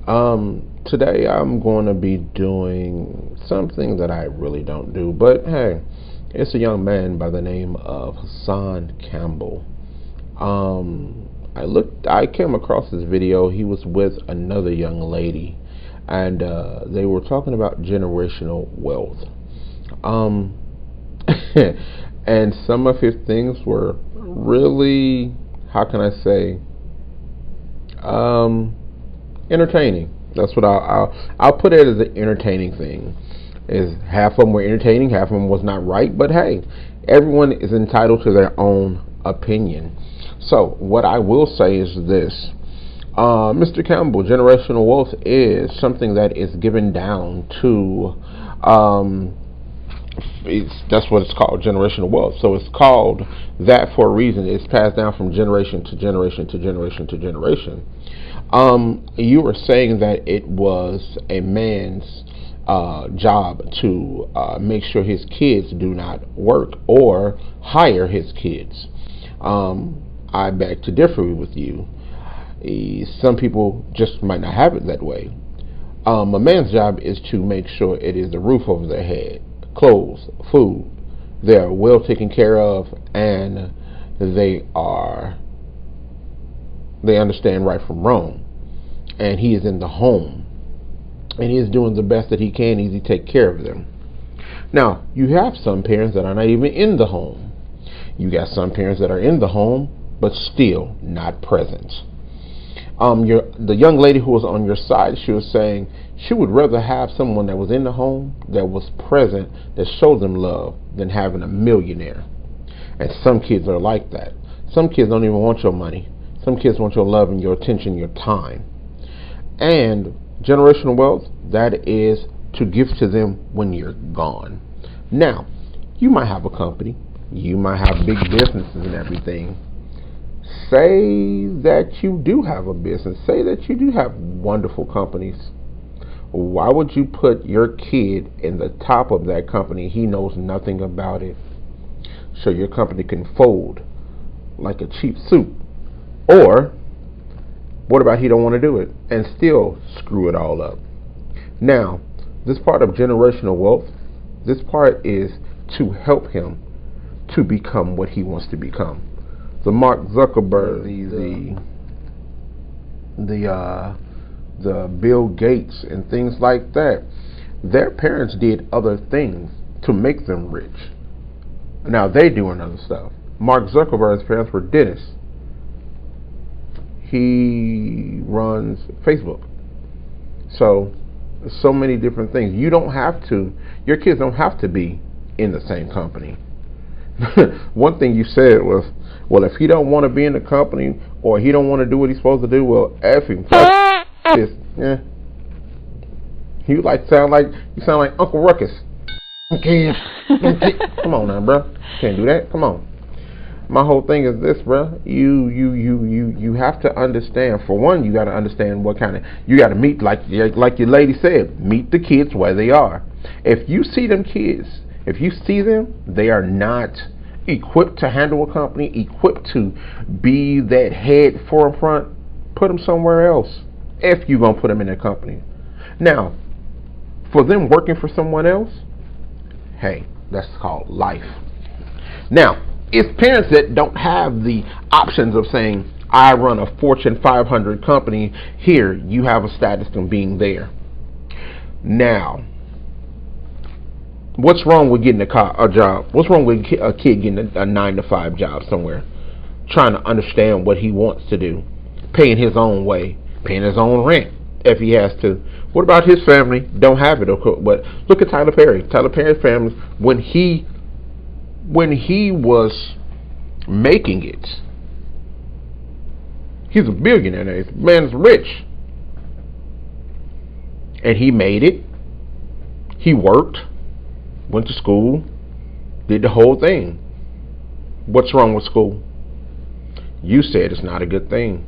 Today I'm going to be doing something that I really don't do, but hey, it's a young man by the name of Hassan Campbell. I came across this video. He was with another young lady, and they were talking about generational wealth. Um, and some of his things were really, how can I say, um, entertaining. That's what I'll put it as an entertaining thing. Is half of them were entertaining, half of them was not right. But hey, everyone is entitled to their own opinion. So what I will say is this: Mr. Campbell, generational wealth is something that is given down to. That's what it's called, generational wealth. So it's called that for a reason. It's passed down from generation to generation to generation to generation. You were saying that it was a man's job to make sure his kids do not work or hire his kids. I beg to differ with you. Some people just might not have it that way. A man's job is to make sure it is a roof over their head, clothes, food. They're well taken care of, and they understand right from wrong. And he is in the home, and he is doing the best that he can as he take care of them. Now, you have some parents that are not even in the home. You got some parents that are in the home, but still not present. The young lady who was on your side, she was saying she would rather have someone that was in the home, that was present, that showed them love, than having a millionaire. And some kids are like that. Some kids don't even want your money. Some kids want your love and your attention, your time. And generational wealth, that is to give to them when you're gone. Now, you might have a company, you might have big businesses and everything. Say that you do have a business, say that you do have wonderful companies. Why would you put your kid in the top of that company? He knows nothing about it. So your company can fold like a cheap suit. Or what about he don't want to do it and still screw it all up? Now, this part of generational wealth, this part is to help him to become what he wants to become. The Mark Zuckerberg, the Bill Gates and things like that, their parents did other things to make them rich. Now they doing other stuff. Mark Zuckerberg's parents were dentists. He runs Facebook. So many different things. You don't have to, your kids don't have to be in the same company. One thing you said was, well, if he don't want to be in the company or he don't want to do what he's supposed to do, well, F him. This, yeah. You sound like Uncle Ruckus. Okay. Come on now, bro. Can't do that. Come on. My whole thing is this, bro. You have to understand. For one, you got to understand what kind of, you got to meet, like your lady said, meet the kids where they are. If you see them kids, if you see them, they are not equipped to handle a company, equipped to be that head forefront, put them somewhere else. If you're gonna put them in a company. Now, for them working for someone else, hey, that's called life. Now, it's parents that don't have the options of saying, I run a Fortune 500 company. Here, you have a status in being there. Now, what's wrong with getting a job? What's wrong with a kid getting a 9-to-5 job somewhere, trying to understand what he wants to do, paying his own way, paying his own rent if he has to? What about his family? Don't have it. But look at Tyler Perry. Tyler Perry's family, when he was making it, he's a billionaire now. This man's rich, and he made it. He worked, went to school, did the whole thing. What's wrong with school? You said it's not a good thing.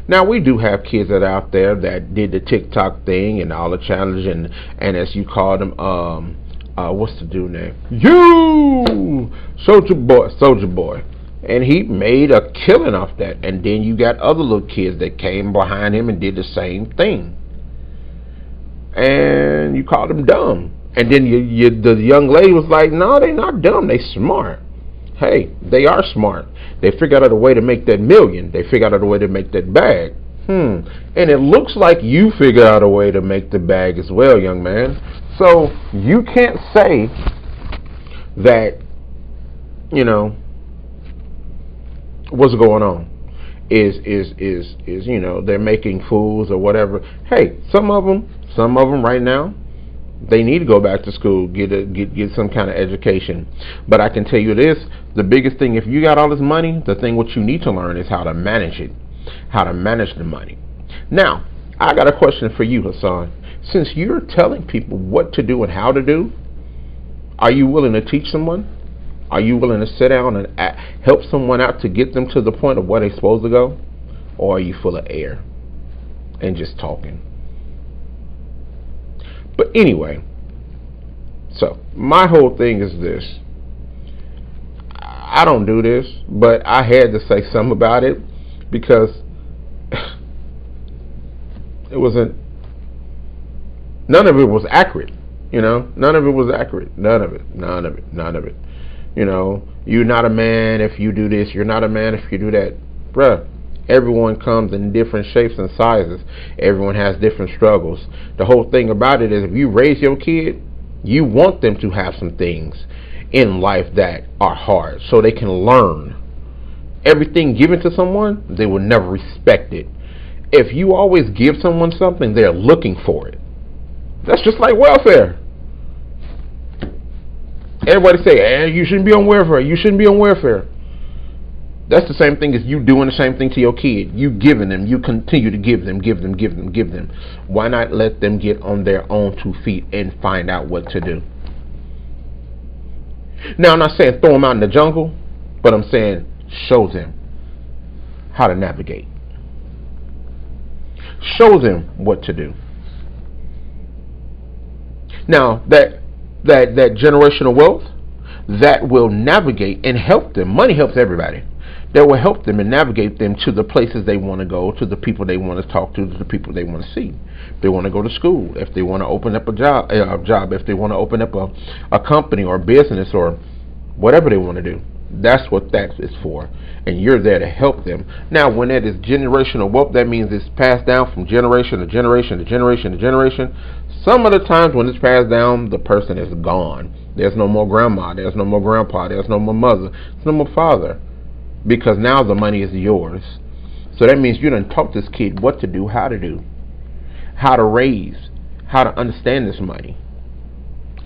Now, we do have kids that are out there that did the TikTok thing and all the challenge, and as you call them, what's the dude name? You Soldier Boy. And he made a killing off that. And then you got other little kids that came behind him and did the same thing. and you called them dumb. And then the young lady was like, no, they're not dumb, they smart. Hey, they are smart. They figured out a way to make that million. They figured out a way to make that bag. And it looks like you figured out a way to make the bag as well, young man. So you can't say that, what's going on is they're making fools or whatever. Hey, some of them right now, they need to go back to school, get some kind of education. But I can tell you this, the biggest thing, if you got all this money, the thing what you need to learn is how to manage it, how to manage the money. Now, I got a question for you, Hassan. Since you're telling people what to do and how to do, are you willing to teach someone? Are you willing to sit down and help someone out to get them to the point of where they're supposed to go? Or are you full of air and just talking? But anyway, so my whole thing is this. I don't do this, but I had to say something about it because none of it was accurate. None of it was accurate. None of it. You're not a man if you do this. You're not a man if you do that. Bruh, everyone comes in different shapes and sizes. Everyone has different struggles. The whole thing about it is if you raise your kid, you want them to have some things in life that are hard so they can learn. Everything given to someone, they will never respect it. If you always give someone something, they're looking for it. That's just like welfare. Everybody say, hey, you shouldn't be on welfare. You shouldn't be on welfare. That's the same thing as you doing the same thing to your kid. You giving them. You continue to give them. Why not let them get on their own 2 feet and find out what to do? Now, I'm not saying throw them out in the jungle, but I'm saying show them how to navigate. Show them what to do. Now, that generational wealth, that will navigate and help them. Money helps everybody. That will help them and navigate them to the places they want to go, to the people they want to talk to the people they want to see. If they want to go to school, if they want to open up a job, if they want to open up a company or a business or whatever they want to do. That's what that is for. And you're there to help them. Now, when that is generational wealth, that means it's passed down from generation to generation to generation to generation. Some of the times when it's passed down, the person is gone. There's no more grandma. There's no more grandpa. There's no more mother. There's no more father. Because now the money is yours. So that means you done taught this kid what to do, how to raise, how to understand this money.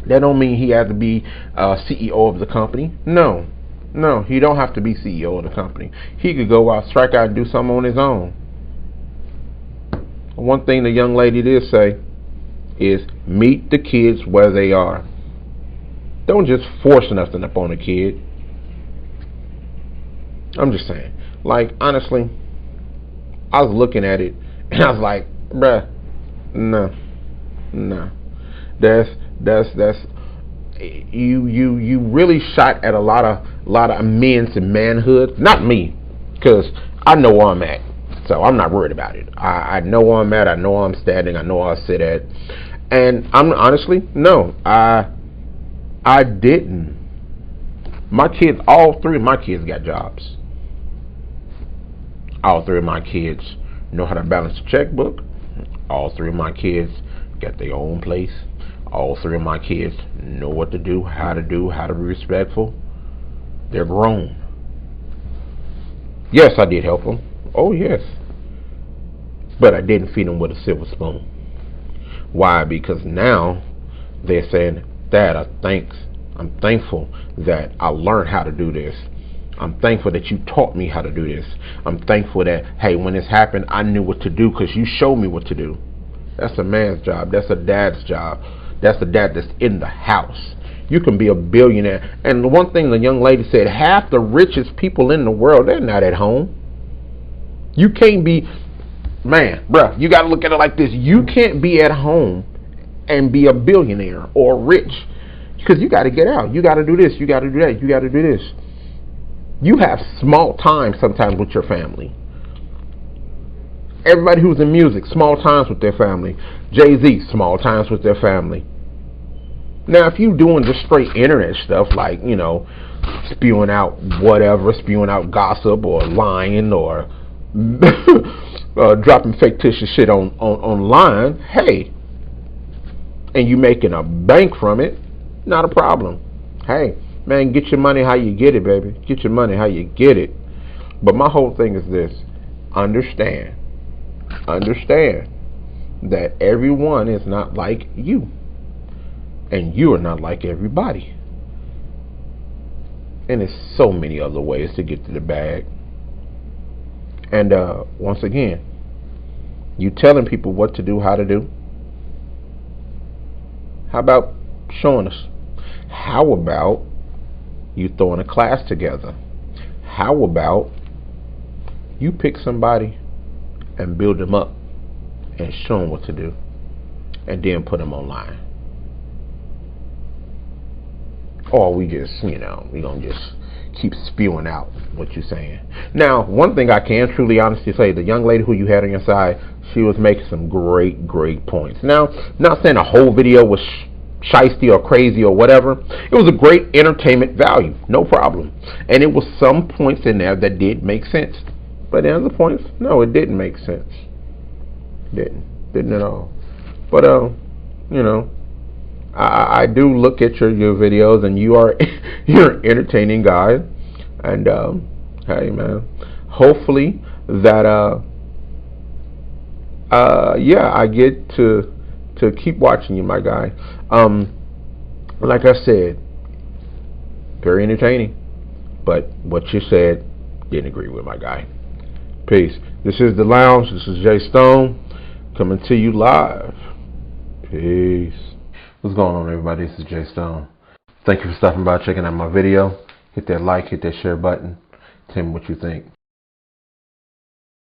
That don't mean he has to be CEO of the company. No, he don't have to be CEO of the company. He could go out, strike out, and do something on his own. One thing the young lady did say is meet the kids where they are. Don't just force nothing upon a kid. I'm just saying. Like, honestly, I was looking at it and I was like, bruh, no. That's you really shot at a lot of men's and manhood. Not me, because I know where I'm at. So I'm not worried about it. I know where I'm at, I know where I'm standing, I know where I sit at. And I'm honestly, no, I didn't. My kids, all 3 of my kids got jobs. All 3 of my kids know how to balance a checkbook. All 3 of my kids got their own place. All 3 of my kids know what to do, how to be respectful. They're grown. Yes, I did help them. Oh, yes. But I didn't feed them with a silver spoon. Why? Because now they're saying, Dad, I'm thankful that I learned how to do this. I'm thankful that you taught me how to do this. I'm thankful that, hey, when this happened, I knew what to do because you showed me what to do. That's a man's job. That's a dad's job. That's the dad that's in the house. You can be a billionaire. And the one thing the young lady said, half the richest people in the world, they're not at home. You can't be, man, bruh, you got to look at it like this. You can't be at home and be a billionaire or rich because you got to get out. You got to do this. You got to do that. You got to do this. You have small time sometimes with your family. Everybody who's in music, small times with their family. Jay-Z, small times with their family. Now, if you doing just straight internet stuff like, you know, spewing out whatever, spewing out gossip or lying or dropping fictitious shit online, hey, and you making a bank from it, not a problem. Hey, man, get your money how you get it, baby. Get your money how you get it. But my whole thing is this. Understand that everyone is not like you. And you are not like everybody. And there's so many other ways to get to the bag. And once again, you telling people what to do, how to do. How about showing us? How about you throwing a class together? How about you pick somebody and build them up and show them what to do and then put them online? Or we just, you know, we gonna just keep spewing out what you're saying. Now, one thing I can truly honestly say, the young lady who you had on your side, she was making some great points. Now, not saying the whole video was shiesty or crazy or whatever. It was a great entertainment value, no problem. And it was some points in there that did make sense. But the other points, no, it didn't make sense. Didn't at all. But you know, I do look at your videos, and you're an entertaining guy. And hey, man, hopefully that yeah, I get to keep watching you, my guy. Like I said, very entertaining, but what you said didn't agree with, my guy. Peace. This is The Lounge. This is Jay Stone coming to you live. Peace. What's going on, everybody? This is Jay Stone. Thank you for stopping by, checking out my video. Hit that like, hit that share button. Tell me what you think.